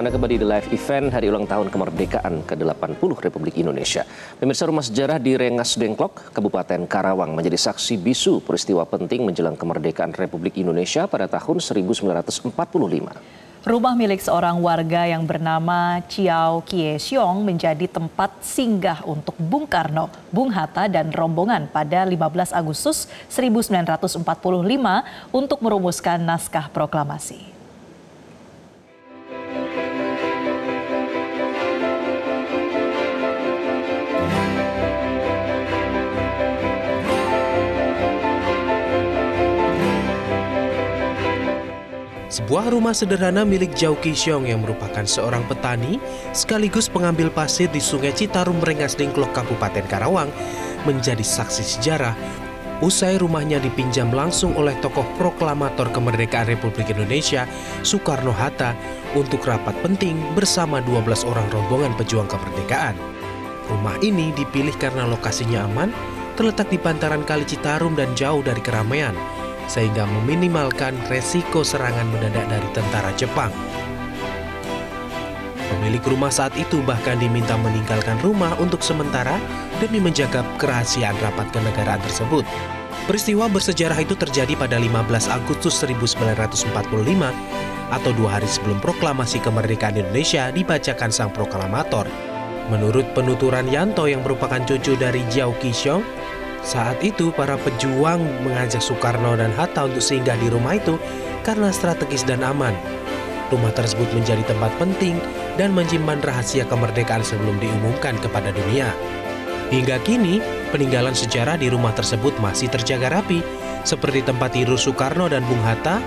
Anda kembali di live event Hari Ulang Tahun Kemerdekaan ke-80 Republik Indonesia. Pemirsa, Rumah Sejarah di Rengas Dengklok, Kabupaten Karawang menjadi saksi bisu peristiwa penting menjelang kemerdekaan Republik Indonesia pada tahun 1945. Rumah milik seorang warga yang bernama Chiao Kie Siong menjadi tempat singgah untuk Bung Karno, Bung Hatta, dan rombongan pada 15 Agustus 1945 untuk merumuskan naskah proklamasi. Sebuah rumah sederhana milik Chiao Kie Siong yang merupakan seorang petani sekaligus pengambil pasir di Sungai Citarum, Rengas Dengklok, Kabupaten Karawang menjadi saksi sejarah usai rumahnya dipinjam langsung oleh tokoh proklamator kemerdekaan Republik Indonesia Soekarno-Hatta untuk rapat penting bersama 12 orang rombongan pejuang kemerdekaan. Rumah ini dipilih karena lokasinya aman, terletak di bantaran Kali Citarum dan jauh dari keramaian, sehingga meminimalkan resiko serangan mendadak dari tentara Jepang. Pemilik rumah saat itu bahkan diminta meninggalkan rumah untuk sementara demi menjaga kerahasiaan rapat kenegaraan tersebut. Peristiwa bersejarah itu terjadi pada 15 Agustus 1945 atau 2 hari sebelum proklamasi kemerdekaan Indonesia dibacakan sang proklamator. Menurut penuturan Yanto yang merupakan cucu dari Chiao Kie Siong, saat itu para pejuang mengajak Soekarno dan Hatta untuk singgah di rumah itu karena strategis dan aman. Rumah tersebut menjadi tempat penting dan menyimpan rahasia kemerdekaan sebelum diumumkan kepada dunia. Hingga kini, peninggalan sejarah di rumah tersebut masih terjaga rapi, seperti tempat tidur Soekarno dan Bung Hatta,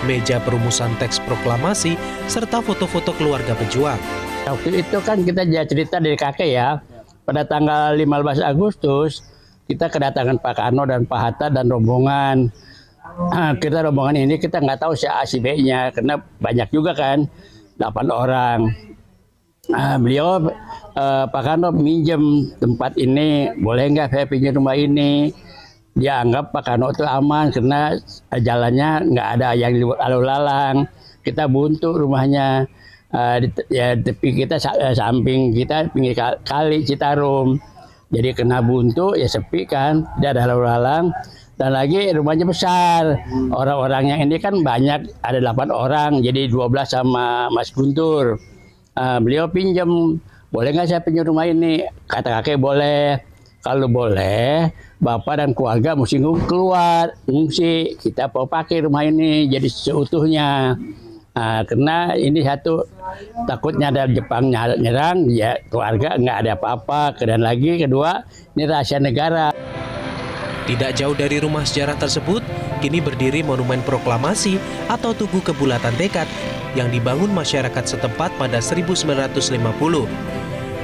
meja perumusan teks proklamasi, serta foto-foto keluarga pejuang. Waktu itu kan kita cerita dari kakek ya, pada tanggal 15 Agustus, kita kedatangan Pak Karno dan Pak Hatta dan rombongan. Kita rombongan ini kita nggak tahu si A si B-nya karena banyak juga kan, 8 orang. Beliau Pak Karno minjem tempat ini, boleh nggak saya pinjam rumah ini? Dia anggap Pak Karno itu aman karena jalannya nggak ada yang lalu lalang. Kita buntu rumahnya, ya tepi kita samping kita pinggir Kali Citarum. Jadi kena buntu, ya sepi kan, tidak ada lalu lalang. Dan lagi rumahnya besar. Orang-orangnya ini kan banyak, ada 8 orang, jadi 12 sama Mas Guntur. Beliau pinjam, boleh nggak saya pinjam rumah ini? Kata kakek boleh. Kalau boleh, Bapak dan keluarga mesti keluar, ngungsi. Kita mau pakai rumah ini jadi seutuhnya. Karena ini satu, takutnya ada Jepang nyerang, ya keluarga nggak ada apa-apa. Dan lagi kedua, ini rahasia negara. Tidak jauh dari rumah sejarah tersebut, kini berdiri Monumen Proklamasi atau Tugu Kebulatan Tekad yang dibangun masyarakat setempat pada 1950.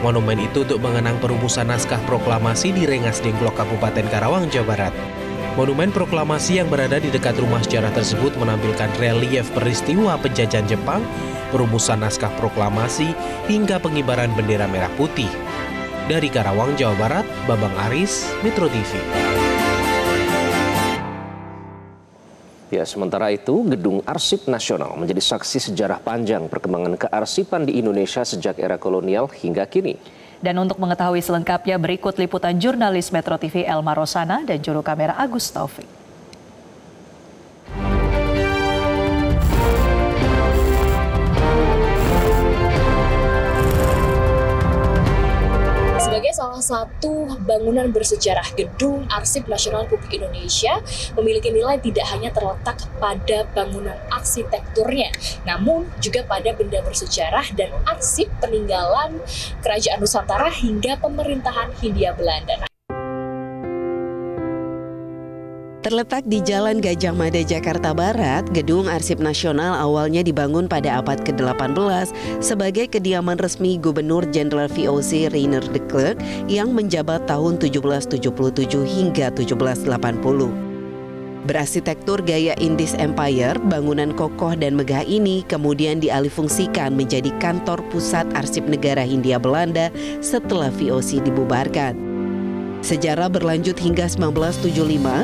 Monumen itu untuk mengenang perumusan naskah proklamasi di Rengas Dengklok, Kabupaten Karawang, Jawa Barat. Monumen proklamasi yang berada di dekat rumah sejarah tersebut menampilkan relief peristiwa penjajahan Jepang, perumusan naskah proklamasi, hingga pengibaran bendera merah putih. Dari Karawang, Jawa Barat, Bambang Aris, Metro TV. Ya, sementara itu, Gedung Arsip Nasional menjadi saksi sejarah panjang perkembangan kearsipan di Indonesia sejak era kolonial hingga kini. Dan untuk mengetahui selengkapnya, berikut liputan jurnalis Metro TV Elma Rosana dan juru kamera Agus Taufik. Sebagai salah satu bangunan bersejarah, Gedung Arsip Nasional Republik Indonesia memiliki nilai tidak hanya terletak pada bangunan arsitekturnya, namun juga pada benda bersejarah dan arsip peninggalan Kerajaan Nusantara hingga pemerintahan Hindia Belanda. Terletak di Jalan Gajah Mada, Jakarta Barat, Gedung Arsip Nasional awalnya dibangun pada abad ke-18 sebagai kediaman resmi Gubernur Jenderal VOC Reyner de Klerk yang menjabat tahun 1777 hingga 1780. Berarsitektur gaya Indies Empire, bangunan kokoh dan megah ini kemudian dialihfungsikan menjadi kantor pusat arsip negara Hindia Belanda setelah VOC dibubarkan. Sejarah berlanjut hingga 1975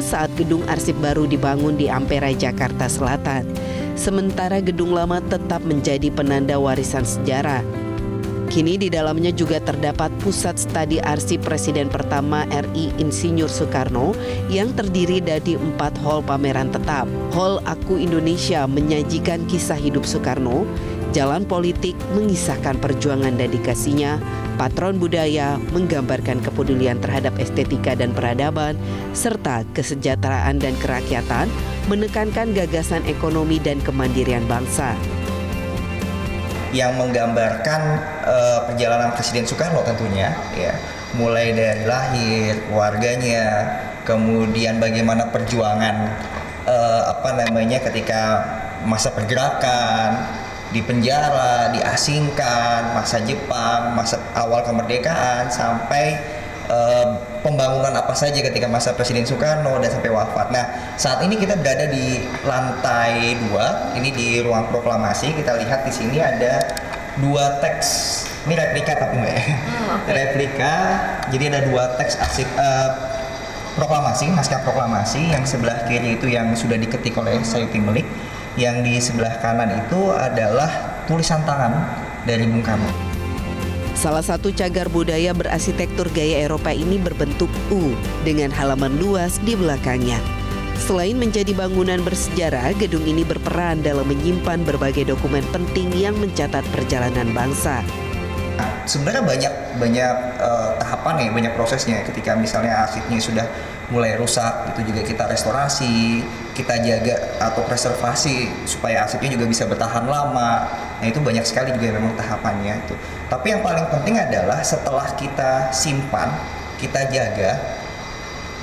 saat gedung arsip baru dibangun di Ampera, Jakarta Selatan. sementara gedung lama tetap menjadi penanda warisan sejarah. Kini di dalamnya juga terdapat pusat studi arsip Presiden pertama RI Insinyur Soekarno yang terdiri dari 4 hall pameran tetap. Hall Aku Indonesia menyajikan kisah hidup Soekarno, jalan politik mengisahkan perjuangan dedikasinya, patron budaya menggambarkan kepedulian terhadap estetika dan peradaban, serta kesejahteraan dan kerakyatan menekankan gagasan ekonomi dan kemandirian bangsa. Yang menggambarkan perjalanan Presiden Soekarno tentunya, ya, mulai dari lahir, keluarganya, kemudian bagaimana perjuangan ketika masa pergerakan, di penjara, diasingkan, masa Jepang, masa awal kemerdekaan, sampai pembangunan apa saja ketika masa Presiden Soekarno dan sampai wafat. Nah, saat ini kita berada di lantai 2, ini di ruang proklamasi. Kita lihat di sini ada 2 teks. Ini replika tapi Mbak ya. Replika. Jadi ada 2 teks arsip proklamasi, naskah proklamasi. Yang sebelah kiri itu yang sudah diketik oleh Sayuti Melik. Yang di sebelah kanan itu adalah tulisan tangan dari Bung Karno. Salah satu cagar budaya berarsitektur gaya Eropa ini berbentuk U dengan halaman luas di belakangnya. Selain menjadi bangunan bersejarah, gedung ini berperan dalam menyimpan berbagai dokumen penting yang mencatat perjalanan bangsa. Sebenarnya banyak tahapan ya, banyak prosesnya. Ketika misalnya arsipnya sudah mulai rusak, itu juga kita restorasi, kita jaga atau preservasi supaya arsipnya juga bisa bertahan lama. Nah, itu banyak sekali juga memang tahapannya itu. Tapi yang paling penting adalah setelah kita simpan, kita jaga,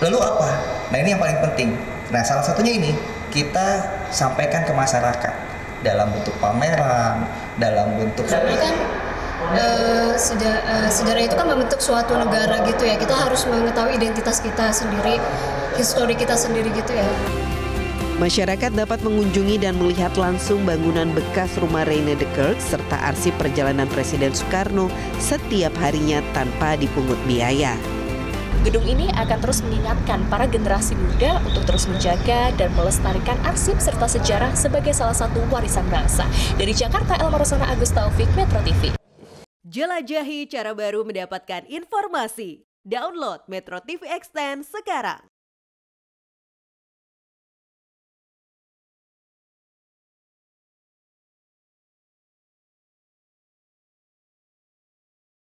lalu apa? Nah, ini yang paling penting. Nah, salah satunya ini kita sampaikan ke masyarakat dalam bentuk pameran, dalam bentuk sejarah itu kan membentuk suatu negara gitu ya. Kita harus mengetahui identitas kita sendiri, histori kita sendiri gitu ya. Masyarakat dapat mengunjungi dan melihat langsung bangunan bekas rumah Reine de Kerk serta arsip perjalanan Presiden Soekarno setiap harinya tanpa dipungut biaya. Gedung ini akan terus mengingatkan para generasi muda untuk terus menjaga dan melestarikan arsip serta sejarah sebagai salah satu warisan bangsa. Dari Jakarta, Elma Rosana Agus Taufik, Metro TV. Jelajahi cara baru mendapatkan informasi. Download Metro TV Extend sekarang.